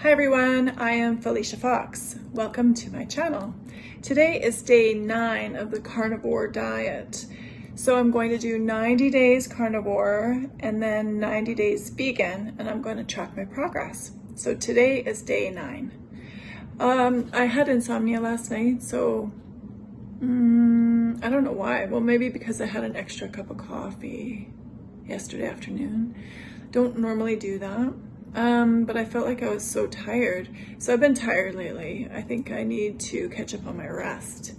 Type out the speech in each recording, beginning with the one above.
Hi everyone, I am Felicia Fox. Welcome to my channel. Today is day 9 of the carnivore diet. So I'm going to do 90 days carnivore and then 90 days vegan, and I'm going to track my progress. So today is day 9. I had insomnia last night, so I don't know why. Well, maybe because I had an extra cup of coffee yesterday afternoon. Don't normally do that. But I felt like I was so tired. So I've been tired lately. I think I need to catch up on my rest.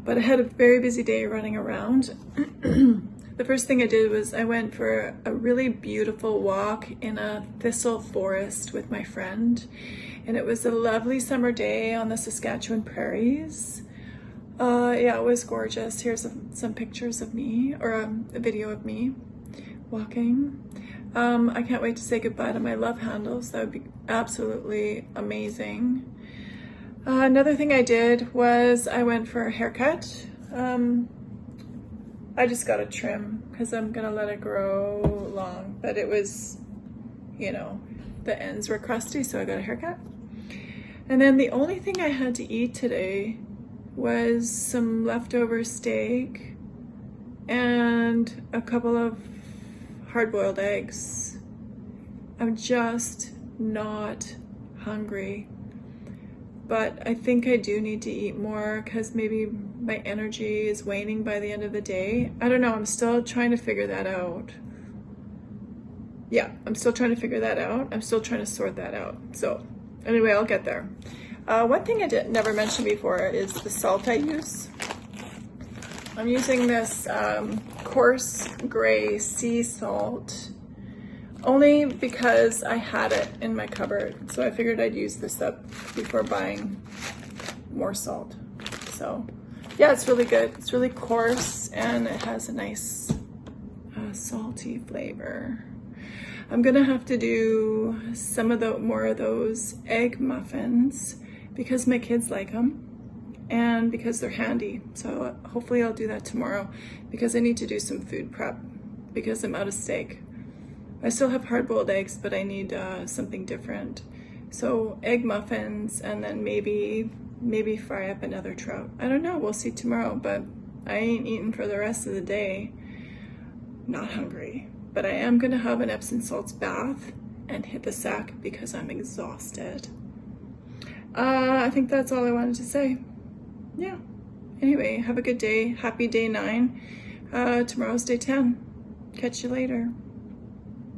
But I had a very busy day running around. The first thing I did was I went for a really beautiful walk in a thistle forest with my friend. And it was a lovely summer day on the Saskatchewan prairies. Yeah, it was gorgeous. Here's some pictures of me, or a video of me walking. I can't wait to say goodbye to my love handles. That would be absolutely amazing. Another thing I did was I went for a haircut. I just got a trim because I'm gonna let it grow long, but it was, you know, the ends were crusty, so I got a haircut. And then the only thing I had to eat today was some leftover steak and a couple of hard-boiled eggs. I'm just not hungry, but I think I do need to eat more because maybe my energy is waning by the end of the day. I don't know, I'm still trying to figure that out. Yeah, I'm still trying to figure that out. I'm still trying to sort that out. So anyway, I'll get there. One thing I never mentioned before is the salt I use. I'm using this coarse gray sea salt only because I had it in my cupboard. So I figured I'd use this up before buying more salt. So yeah, it's really good. It's really coarse and it has a nice salty flavor. I'm gonna have to do some of the more of those egg muffins because my kids like them. And because they're handy. So hopefully I'll do that tomorrow because I need to do some food prep because I'm out of steak. I still have hard-boiled eggs, but I need something different. So egg muffins and then maybe fry up another trout. I don't know, we'll see tomorrow, but I ain't eating for the rest of the day. Not hungry, but I am gonna have an Epsom salts bath and hit the sack because I'm exhausted. I think that's all I wanted to say. Yeah. Anyway, have a good day. Happy day 9. Tomorrow's day 10. Catch you later.